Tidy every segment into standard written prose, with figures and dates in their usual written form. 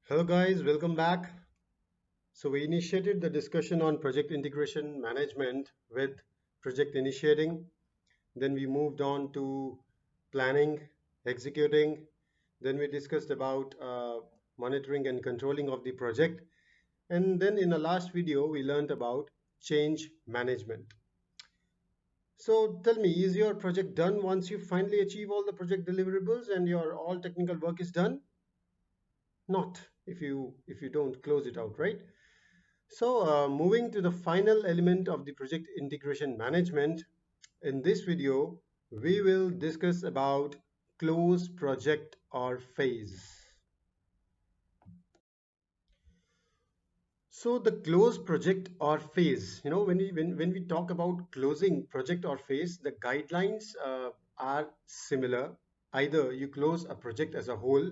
Hello guys, welcome back. So we initiated the discussion on project integration management with project initiating. Then we moved on to planning, executing. Then we discussed about monitoring and controlling of the project. And then in the last video, we learned about change management. So tell me, is your project done once you finally achieve all the project deliverables and your all technical work is done? Not if you don't close it out, right? So, moving to the final element of the project integration management, in this video, we will discuss about close project or phase. So the close project or phase, when we talk about closing project or phase, the guidelines are similar. Either you close a project as a whole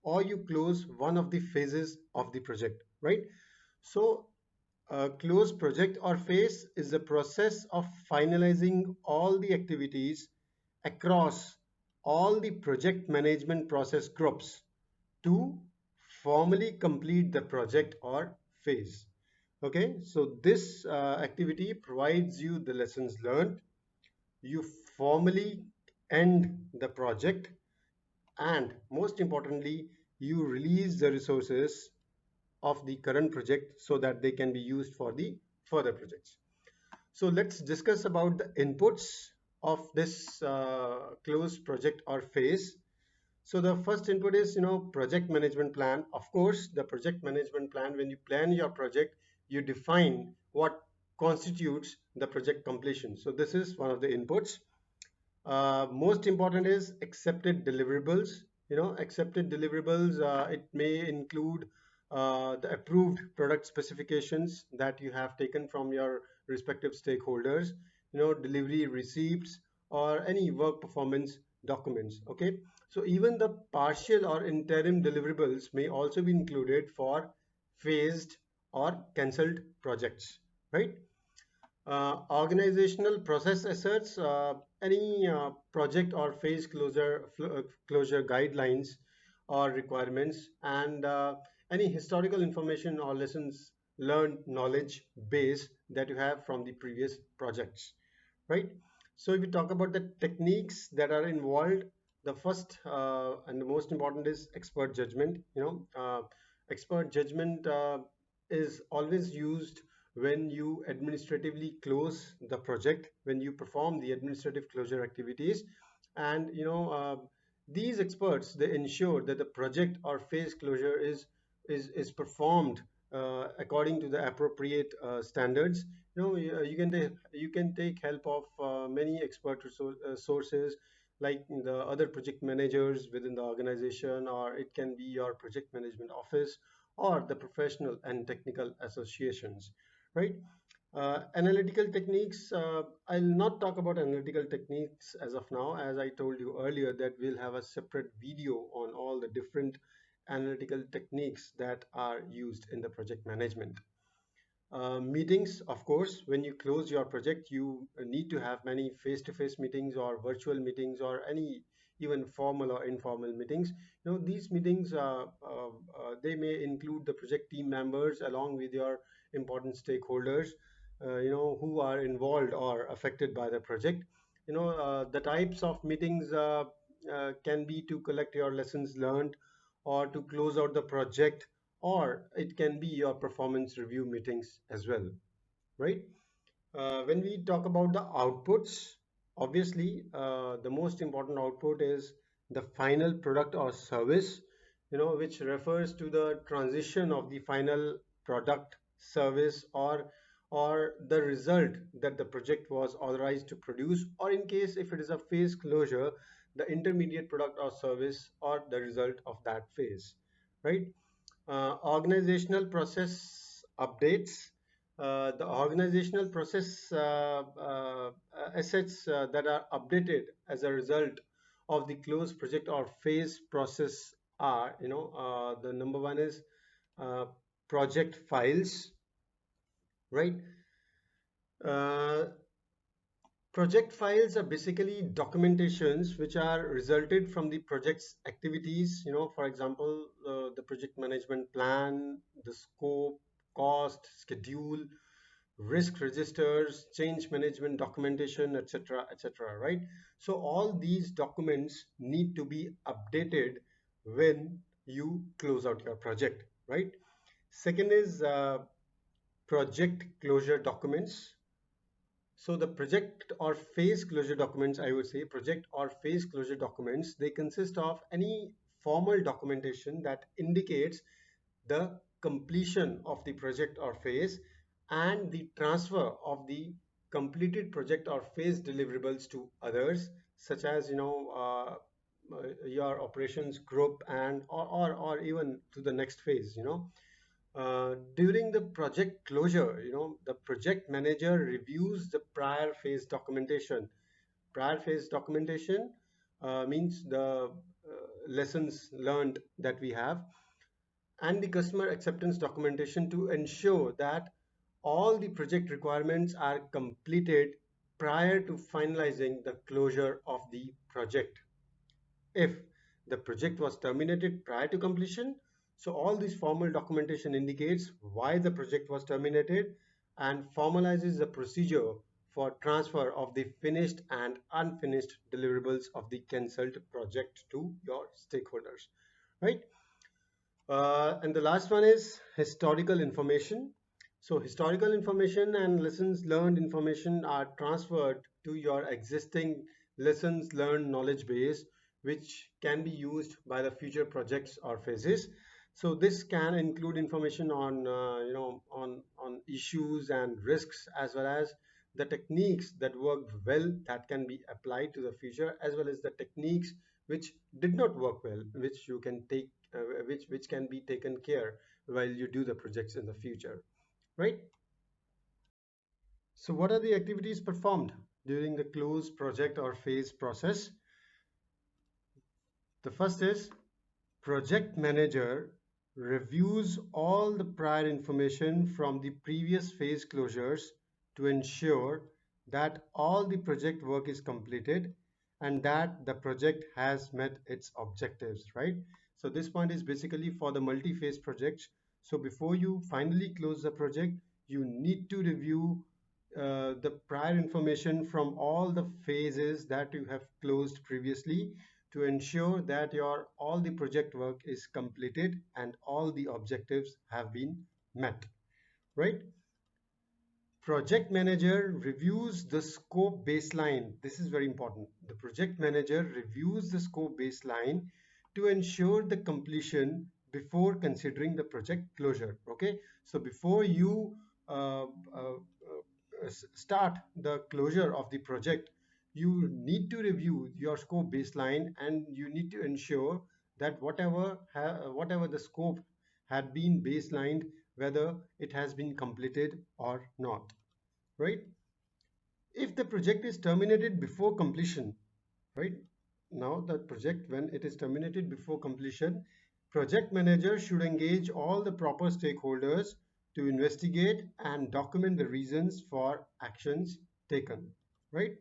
or you close one of the phases of the project, right? So a close project or phase is the process of finalizing all the activities across all the project management process groups to formally complete the project or phase. Okay, so this activity provides you the lessons learned. You formally end the project, and most importantly, you release the resources of the current project so that they can be used for the further projects. So let's discuss about the inputs of this closed project or phase. So the first input is, project management plan. Of course, the project management plan, when you plan your project, you define what constitutes the project completion. So this is one of the inputs. Most important is accepted deliverables. Accepted deliverables, it may include the approved product specifications that you have taken from your respective stakeholders, delivery receipts or any work performance documents. Okay, so even the partial or interim deliverables may also be included for phased or cancelled projects, right? Organizational process asserts any project or phase closure guidelines or requirements, and any historical information or lessons learned knowledge base that you have from the previous projects, right? So if we talk about the techniques that are involved, the first and the most important is expert judgment. Expert judgment is always used when you administratively close the project, when you perform the administrative closure activities. And these experts, they ensure that the project or phase closure is performed according to the appropriate standards. You can take help of many expert sources, like the other project managers within the organization, or it can be your project management office or the professional and technical associations, right? Analytical techniques, I'll not talk about analytical techniques as of now, as I told you earlier that we'll have a separate video on all the different analytical techniques that are used in the project management. Meetings, of course, when you close your project, you need to have many face-to-face meetings or virtual meetings or any even formal or informal meetings. These meetings, they may include the project team members along with your important stakeholders, who are involved or affected by the project. The types of meetings can be to collect your lessons learned or to close out the project, or it can be your performance review meetings as well, right? When we talk about the outputs, obviously, the most important output is the final product or service, which refers to the transition of the final product, service, or the result that the project was authorized to produce, or in case if it is a phase closure, the intermediate product or service or the result of that phase, right? Organizational process updates. The organizational process assets that are updated as a result of the closed project or phase process are, the number one is uh, project files, right? Uh, Project files are basically documentations which are resulted from the project's activities. For example, the project management plan, the scope, cost, schedule, risk registers, change management documentation, etc., etc., right? So all these documents need to be updated when you close out your project, right? Second is project closure documents. So the project or phase closure documents, I would say, project or phase closure documents, they consist of any formal documentation that indicates the completion of the project or phase and the transfer of the completed project or phase deliverables to others, such as your operations group and or even to the next phase. During the project closure, the project manager reviews the prior phase documentation. Prior phase documentation means the lessons learned that we have, and the customer acceptance documentation to ensure that all the project requirements are completed prior to finalizing the closure of the project. If the project was terminated prior to completion, so all this formal documentation indicates why the project was terminated and formalizes the procedure for transfer of the finished and unfinished deliverables of the cancelled project to your stakeholders, right? And the last one is historical information. So historical information and lessons learned information are transferred to your existing lessons learned knowledge base, which can be used by the future projects or phases. So this can include information on on issues and risks, as well as the techniques that worked well that can be applied to the future, as well as the techniques which did not work well, which you can take which can be taken care while you do the projects in the future, right? So what are the activities performed during the close project or phase process? The first is project manager reviews all the prior information from the previous phase closures to ensure that all the project work is completed and that the project has met its objectives, right? So this point is basically for the multi-phase projects. So before you finally close the project, you need to review the prior information from all the phases that you have closed previously to ensure that your all the project work is completed and all the objectives have been met, right? Project manager reviews the scope baseline. This is very important. The project manager reviews the scope baseline to ensure the completion before considering the project closure. Okay, so before you uh, uh, start the closure of the project, you need to review your scope baseline and you need to ensure that whatever the scope had been baselined, whether it has been completed or not, right? If the project is terminated before completion, right? Now the project, when it is terminated before completion, project manager should engage all the proper stakeholders to investigate and document the reasons for actions taken, right?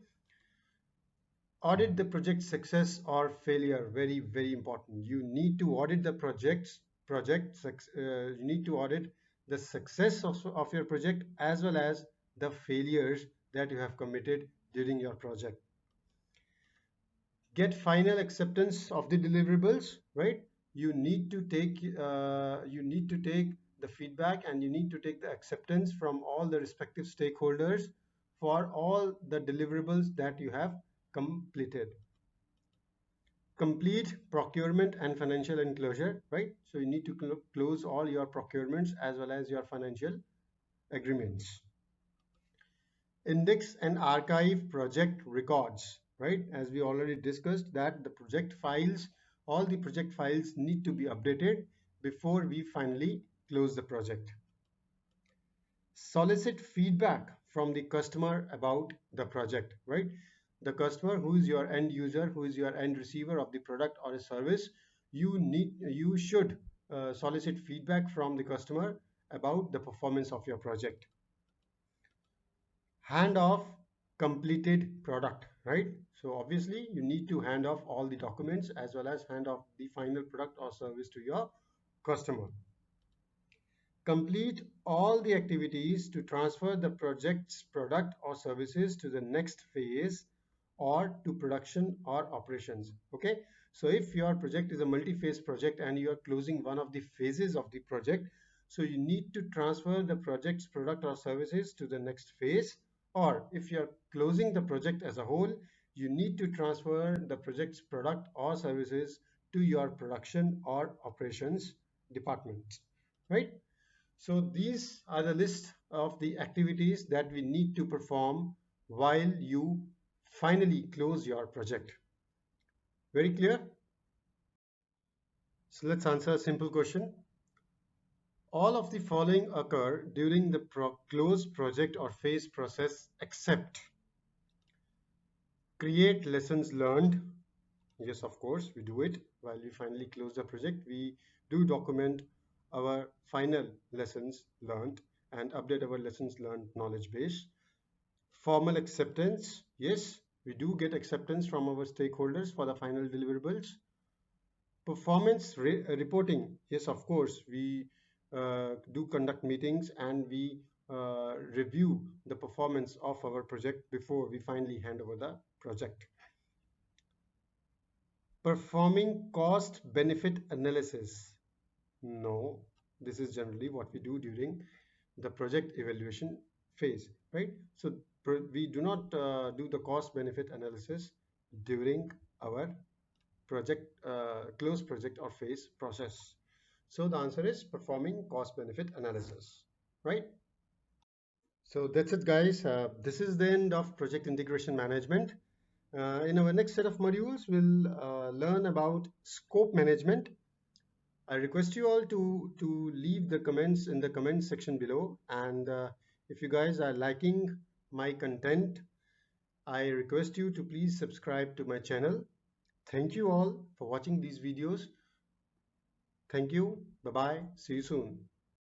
Audit the project success or failure. Very, very important. You need to audit the you need to audit the success of your project as well as the failures that you have committed during your project. Get final acceptance of the deliverables, right? You need to take the feedback and you need to take the acceptance from all the respective stakeholders for all the deliverables that you have completed. Complete procurement and financial enclosure, right? So you need to close all your procurements as well as your financial agreements. Index and archive project records, right? As we already discussed that the project files, all the project files need to be updated before we finally close the project. Solicit feedback from the customer about the project, right? The customer, who is your end user, who is your end receiver of the product or a service, you should solicit feedback from the customer about the performance of your project. Hand off completed product, right? So obviously you need to hand off all the documents as well as hand off the final product or service to your customer. Complete all the activities to transfer the project's product or services to the next phase or to production or operations. Okay, so if your project is a multi-phase project and you are closing one of the phases of the project, so you need to transfer the project's product or services to the next phase, or if you are closing the project as a whole, you need to transfer the project's product or services to your production or operations department, right? So these are the list of the activities that we need to perform while you finally close your project. Very clear? So let's answer a simple question. All of the following occur during the close project or phase process except create lessons learned. Yes, of course, we do it while we finally close the project. We do document our final lessons learned and update our lessons learned knowledge base. Formal acceptance, yes, we do get acceptance from our stakeholders for the final deliverables. Performance reporting, yes, of course, we do conduct meetings and we review the performance of our project before we finally hand over the project. Performing cost benefit analysis. No, this is generally what we do during the project evaluation phase, right? So we do not do the cost benefit analysis during our project close project or phase process. So the answer is performing cost benefit analysis, right? So that's it, guys. This is the end of project integration management. In our next set of modules, we'll learn about scope management. I request you all to leave the comments in the comment section below, and if you guys are liking my content, I request you to please subscribe to my channel. Thank you all for watching these videos. Thank you. Bye bye. See you soon.